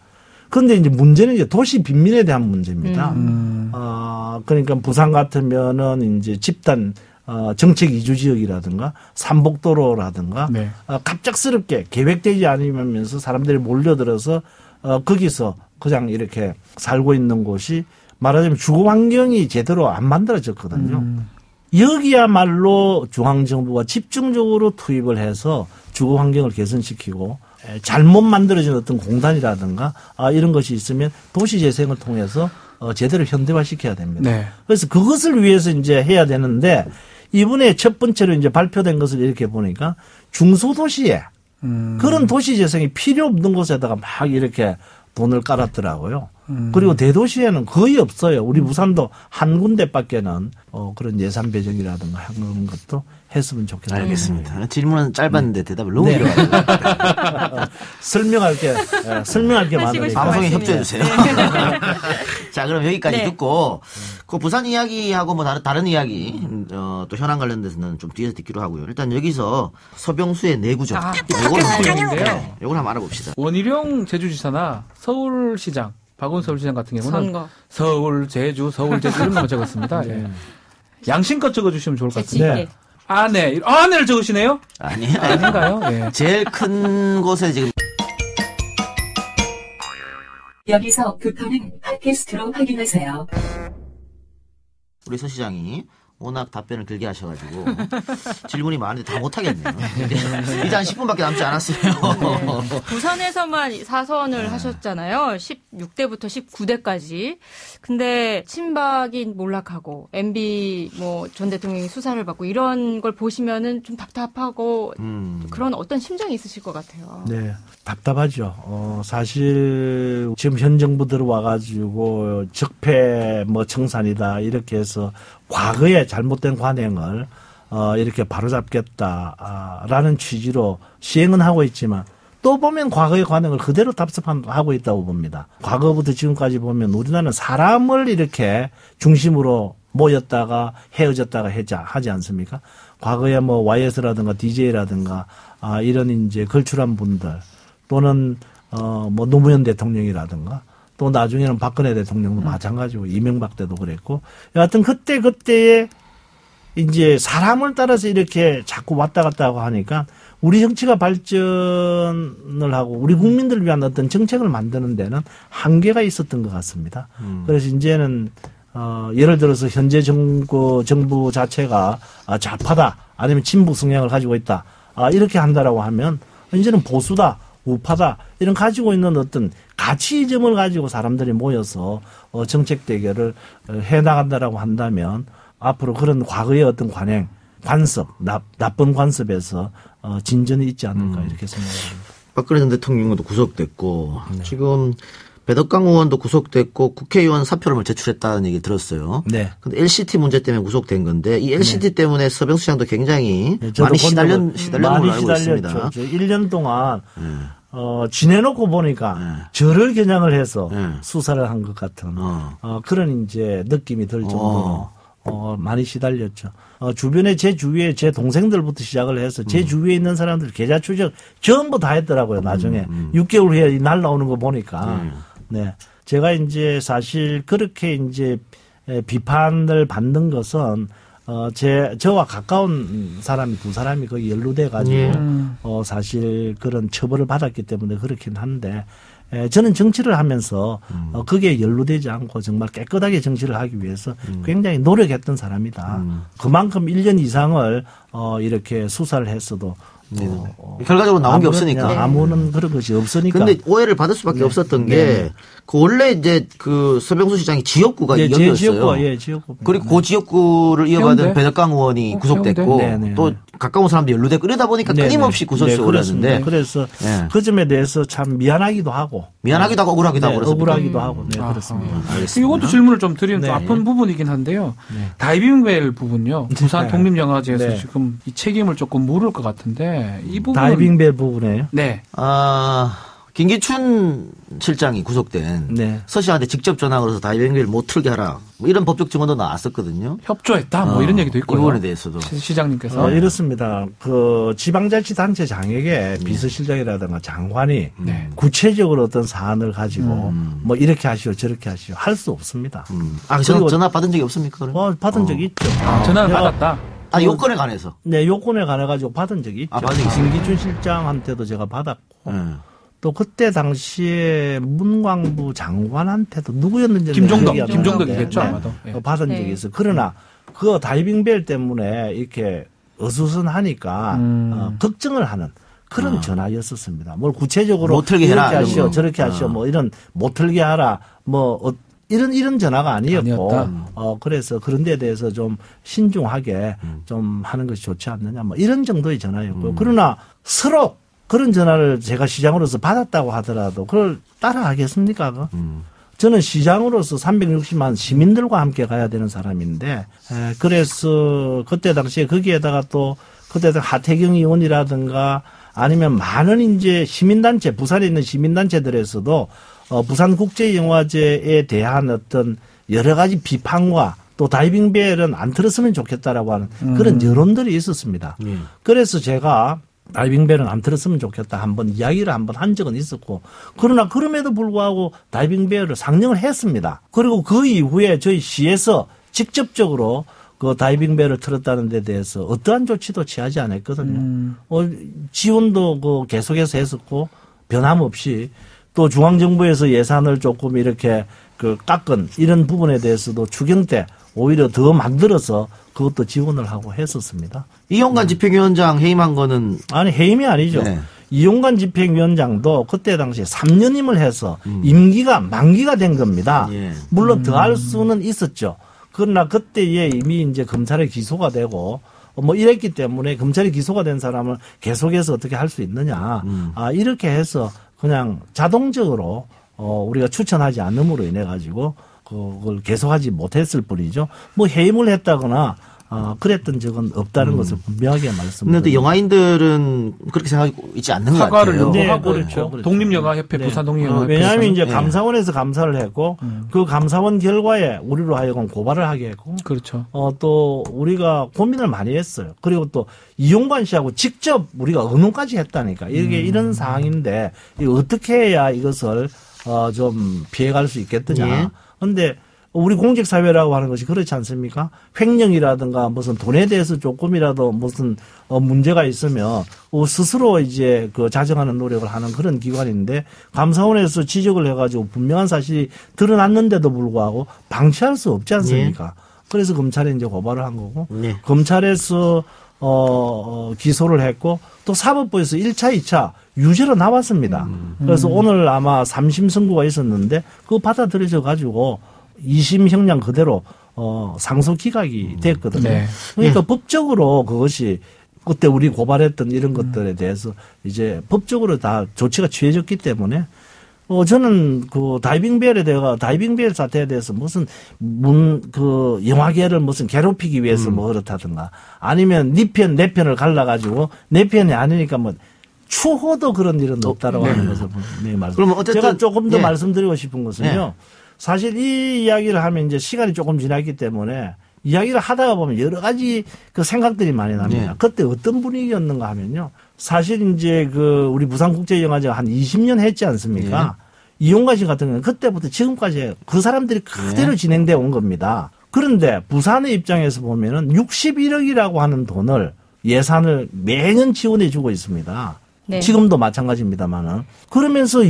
[SPEAKER 5] 그런데 이제 문제는 이제 도시 빈민에 대한 문제입니다. 그러니까 부산 같으면은 이제 집단 정책 이주 지역이라든가 삼복도로라든가
[SPEAKER 4] 네.
[SPEAKER 5] 갑작스럽게 계획되지 않으면서 사람들이 몰려들어서 거기서 그냥 이렇게 살고 있는 곳이 말하자면 주거 환경이 제대로 안 만들어졌거든요. 여기야말로 중앙정부가 집중적으로 투입을 해서 주거 환경을 개선시키고 잘못 만들어진 어떤 공단이라든가 이런 것이 있으면 도시 재생을 통해서 제대로 현대화시켜야 됩니다.
[SPEAKER 4] 네.
[SPEAKER 5] 그래서 그것을 위해서 이제 해야 되는데 이번에 첫 번째로 이제 발표된 것을 이렇게 보니까 중소도시에 그런 도시 재생이 필요 없는 곳에다가 막 이렇게 돈을 깔았더라고요. 그리고 대도시에는 거의 없어요. 우리 부산도 한 군데밖에는 그런 예산 배정이라든가 하는 것도 했으면 좋겠다.
[SPEAKER 3] 알겠습니다. 질문은 짧았는데 대답을 너무
[SPEAKER 5] 네.
[SPEAKER 3] 길어요.
[SPEAKER 5] 설명할 게 많으니까.
[SPEAKER 3] 방송에 협조해 주세요. 자, 그럼 여기까지
[SPEAKER 2] 네.
[SPEAKER 3] 듣고 그 부산 이야기하고 뭐 다른 이야기 또 현안 관련돼서는 좀 뒤에서 듣기로 하고요. 일단 여기서 서병수의 내구적
[SPEAKER 4] 밖에 사연인데요.
[SPEAKER 3] 요걸 한번 알아봅시다.
[SPEAKER 4] 원희룡 제주지사나 서울시장, 박원 서울시장 같은 경우는
[SPEAKER 2] 선거.
[SPEAKER 4] 서울, 제주 이런 것만 적었습니다. 예. 양심껏 적어주시면 좋을 것 같습니다.
[SPEAKER 5] 네.
[SPEAKER 4] 아내를 적으시네요? 아닌가요? 예.
[SPEAKER 3] 제일 큰 곳에 지금
[SPEAKER 6] 여기서부터는 팟캐스트로 확인하세요.
[SPEAKER 3] 우리 서 시장이 워낙 답변을 길게 하셔가지고 질문이 많은데 다 못하겠네요. 이제 한 10분밖에 남지 않았어요.
[SPEAKER 2] 부산에서만 사선을 하셨잖아요. 16대부터 19대까지. 근데 친박이 몰락하고 MB 뭐 전 대통령이 수사를 받고 이런 걸 보시면은 좀 답답하고 그런 어떤 심정이 있으실 것 같아요.
[SPEAKER 5] 네, 답답하죠. 사실 지금 현 정부 들어와가지고 적폐 뭐 청산이다 이렇게 해서 과거에 잘못된 관행을 이렇게 바로잡겠다라는 취지로 시행은 하고 있지만 또 보면 과거의 관행을 그대로 답습하고 있다고 봅니다. 과거부터 지금까지 보면 우리나라는 사람을 이렇게 중심으로 모였다가 헤어졌다가 하지 않습니까? 과거에 뭐 YS라든가 DJ라든가 이런 이제 걸출한 분들 또는 뭐 노무현 대통령이라든가 또 나중에는 박근혜 대통령도 마찬가지고 이명박 때도 그랬고 여하튼 그때에 이제 사람을 따라서 이렇게 자꾸 왔다 갔다 하고 하니까 우리 정치가 발전을 하고 우리 국민들을 위한 어떤 정책을 만드는 데는 한계가 있었던 것 같습니다. 그래서 이제는 예를 들어서 현재 정부 자체가 좌파다 아니면 친북 성향을 가지고 있다 이렇게 한다라고 하면 이제는 보수다 우파다 이런 가지고 있는 어떤 가치점을 가지고 사람들이 모여서 정책 대결을 해 나간다라고 한다면 앞으로 그런 과거의 어떤 관행, 관습, 나쁜 관습에서 진전이 있지 않을까 이렇게 생각합니다.
[SPEAKER 3] 박근혜 전 대통령도 구속됐고 지금 배덕강 의원도 구속됐고 국회의원 사표를 제출했다는 얘기 들었어요.
[SPEAKER 5] 네.
[SPEAKER 3] 근데 LCT 문제 때문에 구속된 건데 이 LCT 때문에 서병수 시장도 굉장히
[SPEAKER 5] 네,
[SPEAKER 3] 많이 시달린 걸로 알고 있습니다.
[SPEAKER 5] 1년 동안 지내놓고 보니까 저를 겨냥을 해서 수사를 한 것 같은 그런 이제 느낌이 들 정도로 많이 시달렸죠. 주변에 제 주위에 제 동생들부터 시작을 해서 제 주위에 있는 사람들 계좌 추적 전부 다 했더라고요. 나중에 6개월 후에 날라오는 거 보니까. 네. 제가 이제 사실 그렇게 이제 비판을 받는 것은 저와 가까운 사람이 두 사람이 거의 연루돼 가지고 사실 그런 처벌을 받았기 때문에 그렇긴 한데 저는 정치를 하면서 거기에 연루되지 않고 정말 깨끗하게 정치를 하기 위해서 굉장히 노력했던 사람이다. 그만큼 1년 이상을 이렇게 수사를 했어도
[SPEAKER 3] 결과적으로 나온 게 없으니까.
[SPEAKER 5] 아무런 그런 것이 없으니까.
[SPEAKER 3] 근데 오해를 받을 수밖에 없었던 게, 그 원래 이제 그 서병수 시장이 지역구가 여기였어요.
[SPEAKER 5] 지역구.
[SPEAKER 3] 그리고 그 지역구를 이어받은
[SPEAKER 4] 해운대?
[SPEAKER 3] 배덕강 의원이 구속됐고, 또 가까운 사람도 연루됐고, 이러다 보니까 끊임없이 구설수를 하는데.
[SPEAKER 5] 그래서 그 점에 대해서 참 미안하기도 하고.
[SPEAKER 3] 억울하기도 하고.
[SPEAKER 5] 억울하기도 하고. 네, 그렇습니다.
[SPEAKER 3] 알겠습니다.
[SPEAKER 4] 이것도 질문을 좀 드리면 또
[SPEAKER 5] 네.
[SPEAKER 4] 아픈 부분이긴 한데요. 다이빙벨 부분요. 부산 독립영화제에서
[SPEAKER 5] 네.
[SPEAKER 4] 지금 이 책임을 조금 물을 것 같은데 이 부분
[SPEAKER 5] 다이빙벨 부분에요.
[SPEAKER 4] 네.
[SPEAKER 3] 김기춘 실장이 구속된
[SPEAKER 5] 네.
[SPEAKER 3] 서 씨한테 직접 전화 걸어서 다이빙벨 못 틀게 하라. 뭐 이런 법적 증언도 나왔었거든요.
[SPEAKER 4] 협조했다 뭐 이런 얘기도 있고요.
[SPEAKER 3] 이 부분에 대해서도.
[SPEAKER 4] 시장님께서.
[SPEAKER 5] 이렇습니다. 그 지방자치단체장에게 비서실장이라든가 장관이 구체적으로 어떤 사안을 가지고 뭐 이렇게 하시오 저렇게 하시오 할 수 없습니다.
[SPEAKER 3] 아, 전화 받은 적이 없습니까? 그러면?
[SPEAKER 5] 받은 적이 있죠.
[SPEAKER 4] 전화를
[SPEAKER 5] 내가
[SPEAKER 4] 받았다.
[SPEAKER 3] 아, 요건에 관해서.
[SPEAKER 5] 네, 요건에 관해 가지고 받은 적이 있죠.
[SPEAKER 3] 받은 적이 있어요?
[SPEAKER 5] 김기춘 실장한테도 제가 받았고 또 그때 당시에 문광부 장관한테도 누구였는지
[SPEAKER 4] 김종덕이겠죠 아마도.
[SPEAKER 5] 받은 적이 있어요. 그러나 그 다이빙벨 때문에 이렇게 어수선하니까 걱정을 하는 그런 전화였었습니다. 뭘 구체적으로
[SPEAKER 3] 못 틀게 해라,
[SPEAKER 5] 이렇게 하시오
[SPEAKER 3] 이런 거.
[SPEAKER 5] 저렇게 하시오 뭐 이런 못 틀게 하라 뭐 이런 전화가 아니었고 그래서 그런 데 대해서 좀 신중하게 좀 하는 것이 좋지 않느냐 뭐 이런 정도의 전화였고요. 그러나 서로 그런 전화를 제가 시장으로서 받았다고 하더라도 그걸 따라 하겠습니까? 저는 시장으로서 360만 시민들과 함께 가야 되는 사람인데 그래서 그때 당시에 거기에다가 또 그때 하태경 의원이라든가 아니면 많은 이제 시민단체 부산에 있는 시민단체들에서도 부산국제영화제에 대한 어떤 여러 가지 비판과 또 다이빙벨은 안 틀었으면 좋겠다라고 하는 그런 여론들이 있었습니다. 그래서 제가 다이빙벨은 안 틀었으면 좋겠다 한번 이야기를 한번 한 적은 있었고 그러나 그럼에도 불구하고 다이빙벨을 상영을 했습니다. 그리고 그 이후에 저희 시에서 직접적으로 그 다이빙벨을 틀었다는 데 대해서 어떠한 조치도 취하지 않았거든요. 지원도 그 계속해서 했었고 변함없이 또 중앙정부에서 예산을 조금 이렇게 그 깎은 이런 부분에 대해서도 추경 때 오히려 더 만들어서 그것도 지원을 하고 했었습니다.
[SPEAKER 3] 이용관 집행위원장 해임한 거는
[SPEAKER 5] 아니 해임이 아니죠.
[SPEAKER 3] 네.
[SPEAKER 5] 이용관 집행위원장도 그때 당시에 3년임을 해서 임기가 만기가 된 겁니다.
[SPEAKER 3] 예.
[SPEAKER 5] 물론 더 할 수는 있었죠. 그러나 그때에 이미 이제 검찰에 기소가 되고 뭐 이랬기 때문에 검찰에 기소가 된 사람을 계속해서 어떻게 할 수 있느냐. 이렇게 해서 그냥 자동적으로 우리가 추천하지 않음으로 인해 가지고 그걸 계속하지 못했을 뿐이죠. 뭐 해임을 했다거나 그랬던 적은 없다는 것을 분명하게 말씀드립니다.
[SPEAKER 3] 그런데 영화인들은 그렇게 생각하고 있지 않는 것
[SPEAKER 4] 사과를
[SPEAKER 3] 같아요.
[SPEAKER 4] 요구하고
[SPEAKER 5] 네,
[SPEAKER 4] 있고
[SPEAKER 5] 그렇죠.
[SPEAKER 4] 독립영화협회
[SPEAKER 5] 네.
[SPEAKER 4] 부산독립영화협회
[SPEAKER 5] 왜냐하면 이제
[SPEAKER 3] 네.
[SPEAKER 5] 감사원에서 감사를 했고 그 감사원 결과에 우리로 하여금 고발을 하게 했고
[SPEAKER 4] 그렇죠.
[SPEAKER 5] 또 우리가 고민을 많이 했어요. 그리고 또 이용관 씨하고 직접 우리가 의논까지 했다니까. 이게 이런 상황인데 이거 어떻게 해야 이것을 좀 피해갈 수 있겠느냐. 그런데 우리 공직사회라고 하는 것이 그렇지 않습니까? 횡령이라든가 무슨 돈에 대해서 조금이라도 무슨 문제가 있으면 스스로 이제 그 자정하는 노력을 하는 그런 기관인데 감사원에서 지적을 해가지고 분명한 사실이 드러났는데도 불구하고 방치할 수 없지 않습니까? 그래서 검찰에 이제 고발을 한 거고 검찰에서 기소를 했고 또 사법부에서 1차, 2차 유죄로 나왔습니다. 그래서 오늘 아마 3심 선고가 있었는데 그거 받아들여져 가지고 2심 형량 그대로 상소 기각이 됐거든요.
[SPEAKER 4] 네.
[SPEAKER 5] 그러니까 법적으로 그것이 그때 우리 고발했던 이런 것들에 대해서 이제 법적으로 다 조치가 취해졌기 때문에 저는 그 다이빙벨 사태에 대해서 무슨 그 영화계를 무슨 괴롭히기 위해서 뭐 그렇다든가 아니면 네 편, 내 편을 갈라가지고 내 편이 아니니까 뭐 추호도 그런 일은 없다라고 하는 것을 분명히 말씀.
[SPEAKER 3] 그러면 어쨌든
[SPEAKER 5] 제가 조금 더 말씀드리고 싶은 것은요. 사실 이 이야기를 하면 이제 시간이 조금 지났기 때문에 이야기를 하다가 보면 여러 가지 그 생각들이 많이 납니다. 그때 어떤 분위기였는가 하면요. 사실 이제 그 우리 부산국제영화제가 한 20년 했지 않습니까? 이용관 씨 같은 경우는 그때부터 지금까지 그 사람들이 그대로 진행되어 온 겁니다. 그런데 부산의 입장에서 보면은 61억이라고 하는 돈을 예산을 매년 지원해 주고 있습니다.
[SPEAKER 2] 네.
[SPEAKER 5] 지금도 마찬가지입니다만은. 그러면서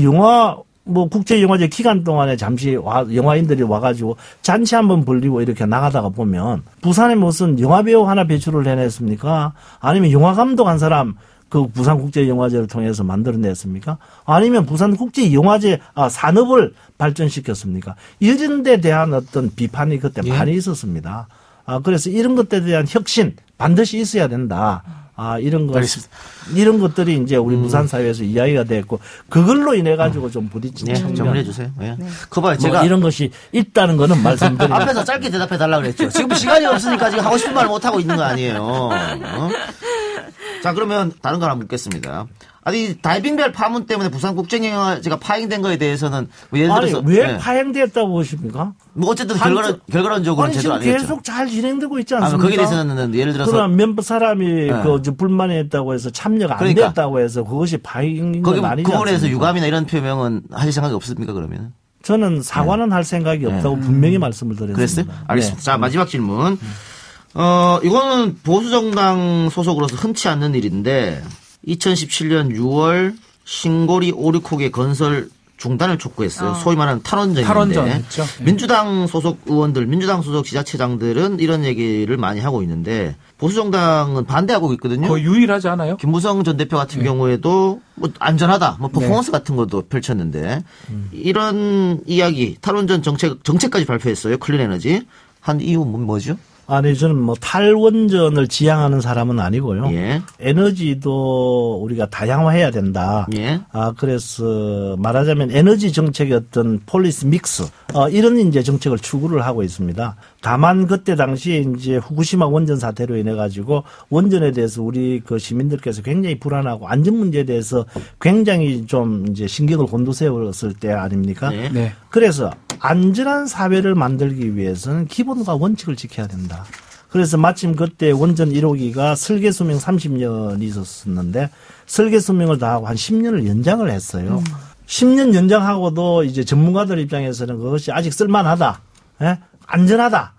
[SPEAKER 5] 국제영화제 기간 동안에 잠시 영화인들이 와가지고 잔치 한번 벌리고 이렇게 나가다가 보면 부산에 무슨 영화배우 하나 배출을 해냈습니까? 아니면 영화감독 한 사람 그 부산국제영화제를 통해서 만들어냈습니까? 아니면 부산국제영화제 산업을 발전시켰습니까? 이런 데 대한 어떤 비판이 그때 많이 있었습니다. 그래서 이런 것들에 대한 혁신 반드시 있어야 된다. 이런 것들이 이제 우리 부산 사회에서 이야기가 됐고 그걸로 인해 가지고 좀 부딪힌 측면.
[SPEAKER 3] 정리해 주세요. 그거 봐요. 제가
[SPEAKER 5] 이런 것이 있다는 거는 말씀드립니다.
[SPEAKER 3] 앞에서 짧게 대답해 달라고 그랬죠. 지금 시간이 없으니까 지금 하고 싶은 말 못 하고 있는 거 아니에요. 자, 그러면 다른 거 하나 묻겠습니다. 아니 다이빙벨 파문 때문에 부산국제영화제가 파행된 거에 대해서는 뭐 예를
[SPEAKER 5] 아니,
[SPEAKER 3] 들어서
[SPEAKER 5] 왜
[SPEAKER 3] 네.
[SPEAKER 5] 파행됐다고 보십니까?
[SPEAKER 3] 뭐 어쨌든 결과론적으로는
[SPEAKER 5] 아니,
[SPEAKER 3] 제대로
[SPEAKER 5] 지금
[SPEAKER 3] 안 했죠.
[SPEAKER 5] 계속 잘 진행되고 있지
[SPEAKER 3] 아,
[SPEAKER 5] 않습니까?
[SPEAKER 3] 거기에 대해서는 예를 들어서
[SPEAKER 5] 그러나 몇 사람이
[SPEAKER 3] 네.
[SPEAKER 5] 불만했다고 해서 참여가 안
[SPEAKER 3] 그러니까.
[SPEAKER 5] 됐다고 해서 그것이 파행인
[SPEAKER 3] 거기
[SPEAKER 5] 건 아니지
[SPEAKER 3] 그 부분에서
[SPEAKER 5] 않습니까?
[SPEAKER 3] 유감이나 이런 표명은 하실 생각이 없습니까 그러면?
[SPEAKER 5] 저는 사과는 할 생각이 없다고 분명히 말씀을 드렸습니다.
[SPEAKER 3] 그랬어요? 알겠습니다.
[SPEAKER 5] 네.
[SPEAKER 3] 자 마지막 질문. 이거는 보수정당 소속으로서 흔치 않는 일인데 2017년 6월 신고리 오류콕의 건설 중단을 촉구했어요. 소위 말하는 탈원전인데
[SPEAKER 4] 탈원전이죠.
[SPEAKER 3] 민주당 소속 의원들, 민주당 소속 지자체장들은 이런 얘기를 많이 하고 있는데 보수정당은 반대하고 있거든요.
[SPEAKER 4] 거의 유일하지 않아요?
[SPEAKER 3] 김무성 전 대표 같은 경우에도 뭐 안전하다, 뭐 퍼포먼스 같은 것도 펼쳤는데 이런 이야기 탈원전 정책까지 발표했어요. 클린에너지 한 이유는 뭐죠?
[SPEAKER 5] 아니, 저는 뭐 탈원전을 지향하는 사람은 아니고요.
[SPEAKER 3] 예.
[SPEAKER 5] 에너지도 우리가 다양화해야 된다.
[SPEAKER 3] 예.
[SPEAKER 5] 그래서 말하자면 에너지 정책의 어떤 폴리스 믹스, 이런 이제 정책을 추구를 하고 있습니다. 다만 그때 당시에 이제 후쿠시마 원전 사태로 인해 가지고 원전에 대해서 우리 그 시민들께서 굉장히 불안하고 안전 문제에 대해서 굉장히 좀 이제 신경을 곤두세웠을 때 아닙니까?
[SPEAKER 3] 네.
[SPEAKER 4] 네.
[SPEAKER 5] 그래서 안전한 사회를 만들기 위해서는 기본과 원칙을 지켜야 된다. 그래서 마침 그때 원전 1호기가 설계 수명 30년이 있었는데 설계 수명을 다하고 한 10년을 연장을 했어요. 10년 연장하고도 이제 전문가들 입장에서는 그것이 아직 쓸만하다. 예? 안전하다.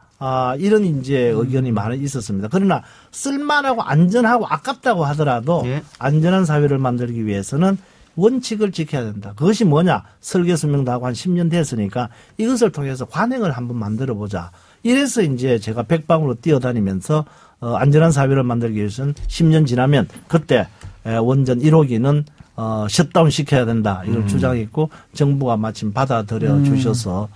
[SPEAKER 5] 이런 이제 의견이 많이 있었습니다. 그러나 쓸만하고 안전하고 아깝다고 하더라도
[SPEAKER 3] 예.
[SPEAKER 5] 안전한 사회를 만들기 위해서는 원칙을 지켜야 된다. 그것이 뭐냐? 설계 수명도 하고 한 10년 됐으니까 이것을 통해서 관행을 한번 만들어 보자. 이래서 이제 제가 백방으로 뛰어다니면서 안전한 사회를 만들기 위해서는 10년 지나면 그때 원전 1호기는 셧다운 시켜야 된다. 이걸 주장했고 정부가 마침 받아들여 주셔서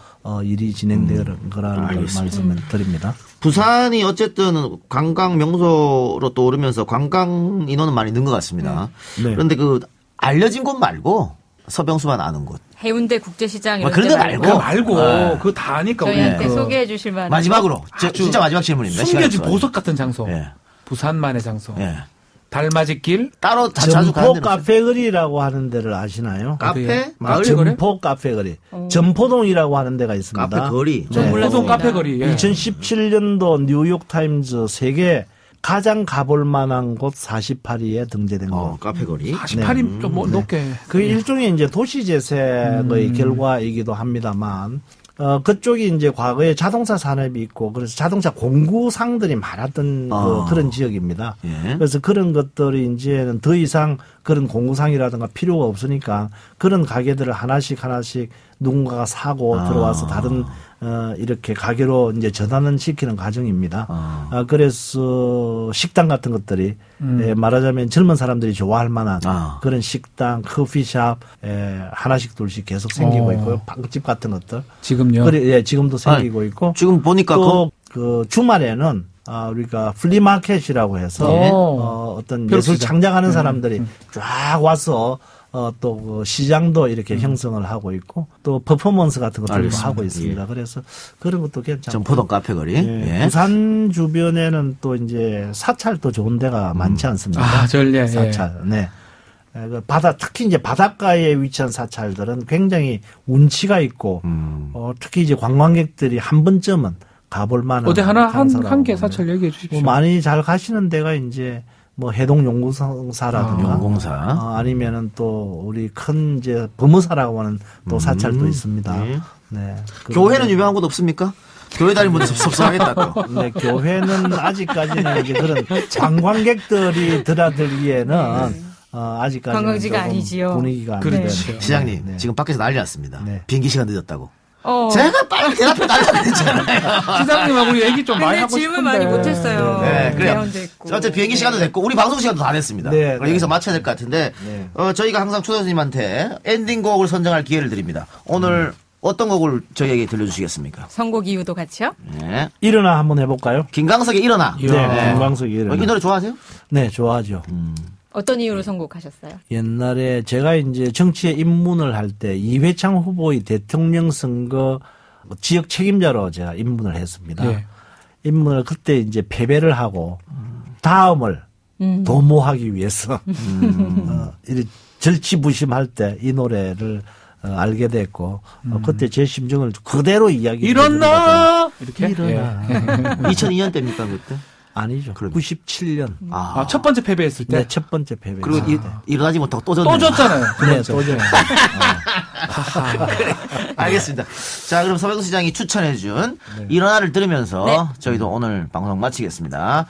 [SPEAKER 5] 일이 진행되는 거라는 걸 말씀을 드립니다.
[SPEAKER 3] 부산이 어쨌든 관광 명소로 또 오르면서 관광 인원은 많이 는 것 같습니다.
[SPEAKER 5] 네.
[SPEAKER 3] 그런데 그 알려진 곳 말고 서병수만 아는 곳.
[SPEAKER 2] 해운대 국제시장
[SPEAKER 3] 뭐
[SPEAKER 2] 이런
[SPEAKER 3] 그런
[SPEAKER 2] 데
[SPEAKER 3] 데
[SPEAKER 2] 말고
[SPEAKER 4] 그거
[SPEAKER 3] 말고.
[SPEAKER 4] 말고
[SPEAKER 3] 네.
[SPEAKER 4] 그거 다 아니까 우리
[SPEAKER 2] 저희한테
[SPEAKER 4] 그
[SPEAKER 2] 소개해 주실 만한
[SPEAKER 3] 마지막으로
[SPEAKER 4] 아주
[SPEAKER 3] 진짜 마지막 질문입니다.
[SPEAKER 4] 숨겨진
[SPEAKER 3] 시간이
[SPEAKER 4] 보석 같은 장소.
[SPEAKER 3] 예.
[SPEAKER 4] 부산만의 장소.
[SPEAKER 3] 예.
[SPEAKER 4] 달맞이길.
[SPEAKER 3] 따로 자주
[SPEAKER 5] 점포
[SPEAKER 3] 가는 데는 없어요?
[SPEAKER 5] 카페거리라고 하는 데를 아시나요?
[SPEAKER 3] 카페? 마을
[SPEAKER 4] 거리?
[SPEAKER 5] 점포 카페거리. 점포동이라고 하는 데가 있습니다.
[SPEAKER 3] 카페 거리.
[SPEAKER 2] 전
[SPEAKER 5] 네.
[SPEAKER 2] 몰랐습니다.
[SPEAKER 4] 호동 카페거리. 예.
[SPEAKER 5] 2017년도 뉴욕타임즈 세계 가장 가볼 만한 곳 48위에 등재된 곳.
[SPEAKER 3] 카페 거리.
[SPEAKER 4] 48이 좀 뭐 높게.
[SPEAKER 5] 그 일종의 이제 도시재생의 결과이기도 합니다만, 그쪽이 이제 과거에 자동차 산업이 있고, 그래서 자동차 공구상들이 많았던 그런 지역입니다.
[SPEAKER 3] 예.
[SPEAKER 5] 그래서 그런 것들이 이제는 더 이상 그런 공구상이라든가 필요가 없으니까 그런 가게들을 하나씩 누군가가 사고 들어와서 다른 이렇게 가게로 이제 전환을 시키는 과정입니다. 그래서 식당 같은 것들이 말하자면 젊은 사람들이 좋아할 만한 그런 식당, 커피숍 하나씩 둘씩 계속 생기고 있고요. 빵집 같은 것들.
[SPEAKER 4] 지금요.
[SPEAKER 5] 그래, 예, 지금도 생기고 있고.
[SPEAKER 3] 지금 보니까
[SPEAKER 5] 또 그 주말에는 우리가 플리마켓이라고 해서 어떤 예술
[SPEAKER 4] 벼룩시장.
[SPEAKER 5] 창작하는 사람들이 쫙 와서 또 그 시장도 이렇게 형성을 하고 있고 또 퍼포먼스 같은 것들도
[SPEAKER 3] 알겠습니다.
[SPEAKER 5] 하고 있습니다. 그래서 그런 것도 괜찮고.
[SPEAKER 3] 점포동 카페 거리.
[SPEAKER 5] 예,
[SPEAKER 3] 예.
[SPEAKER 5] 부산 주변에는 또 이제 사찰도 좋은 데가 많지 않습니까?
[SPEAKER 4] 아, 전례.
[SPEAKER 5] 사찰. 네. 그 특히 이제 바닷가에 위치한 사찰들은 굉장히 운치가 있고, 특히 이제 관광객들이 한 번쯤은 가볼 만한.
[SPEAKER 4] 어디 하나 한
[SPEAKER 5] 장소라고
[SPEAKER 4] 개
[SPEAKER 5] 봅니다.
[SPEAKER 4] 사찰 얘기해 주십시오.
[SPEAKER 5] 뭐 많이 잘 가시는 데가 이제 뭐 해동연구사라든가.
[SPEAKER 3] 연공사.
[SPEAKER 5] 아니면은 또 우리 큰 이제 범어사라고 하는 또 사찰도 있습니다.
[SPEAKER 3] 예.
[SPEAKER 5] 네.
[SPEAKER 3] 교회는 유명한 곳 없습니까? 교회 다니는 분들 섭섭하겠다 또.
[SPEAKER 5] 네, 교회는 아직까지는 이제 그런 관광객들이 드나들기에는 아직까지는
[SPEAKER 2] 관광지가
[SPEAKER 5] 조금
[SPEAKER 2] 아니지요.
[SPEAKER 5] 분위기가 안
[SPEAKER 4] 그렇죠.
[SPEAKER 5] 되는.
[SPEAKER 3] 시장님
[SPEAKER 5] 네.
[SPEAKER 3] 지금 밖에서 난리 났습니다.
[SPEAKER 5] 네.
[SPEAKER 3] 비행기 시간 늦었다고. 제가 빨리 대답해 달라고 그랬잖아요.
[SPEAKER 4] 시장님하고 얘기 좀 많이
[SPEAKER 2] 근데
[SPEAKER 4] 하고
[SPEAKER 2] 질문
[SPEAKER 4] 싶은데.
[SPEAKER 2] 많이 못했어요.
[SPEAKER 3] 네, 그래요.
[SPEAKER 2] 대원도 있고.
[SPEAKER 3] 어차피 비행기 시간도 됐고 우리 방송 시간도 다 됐습니다.
[SPEAKER 5] 네,
[SPEAKER 3] 그럼
[SPEAKER 5] 네.
[SPEAKER 3] 여기서 마쳐야 될 것 같은데
[SPEAKER 5] 네.
[SPEAKER 3] 저희가 항상 추 선생님한테 엔딩곡을 선정할 기회를 드립니다. 오늘 어떤 곡을 저희에게 들려주시겠습니까?
[SPEAKER 2] 선곡 이유도 같이요?
[SPEAKER 3] 네.
[SPEAKER 5] 일어나 한번 해볼까요?
[SPEAKER 3] 김광석의 일어나.
[SPEAKER 5] 네, 김광석이 일어나.
[SPEAKER 3] 이 노래 좋아하세요?
[SPEAKER 5] 네, 좋아하죠.
[SPEAKER 2] 어떤 이유로 선곡하셨어요?
[SPEAKER 5] 옛날에 제가 이제 정치에 입문을 할 때 이회창 후보의 대통령 선거 지역 책임자로 제가 입문을 했습니다.
[SPEAKER 4] 예.
[SPEAKER 5] 입문을 그때 이제 패배를 하고 다음을 도모하기 위해서 이 절치부심할 때 이 노래를 알게 됐고 그때 제 심정을 그대로 이야기.
[SPEAKER 4] 일어나 이렇게.
[SPEAKER 5] 일어나.
[SPEAKER 3] 2002년 때입니까 그때?
[SPEAKER 5] 아니죠.
[SPEAKER 3] 그럼.
[SPEAKER 5] 97년.
[SPEAKER 4] 아, 첫 번째 패배했을 때.
[SPEAKER 5] 네, 첫 번째 패배.
[SPEAKER 3] 그리고 일어나지 못하고 또 졌네요.
[SPEAKER 4] 또 졌잖아요.
[SPEAKER 5] 네, 또 졌어요.
[SPEAKER 3] 알겠습니다. 자, 그럼 서병수 시장이 추천해준 일어나를 들으면서
[SPEAKER 2] 네.
[SPEAKER 3] 저희도 오늘 방송 마치겠습니다.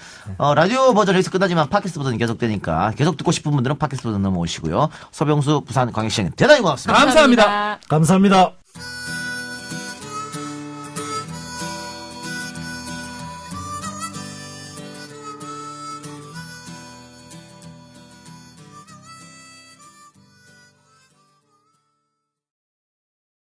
[SPEAKER 3] 라디오 버전 여기서 끝나지만 팟캐스트 버전이 계속되니까 계속 듣고 싶은 분들은 팟캐스트 버전 넘어오시고요. 서병수 부산 광역시장님 대단히 고맙습니다.
[SPEAKER 4] 감사합니다.
[SPEAKER 5] 감사합니다.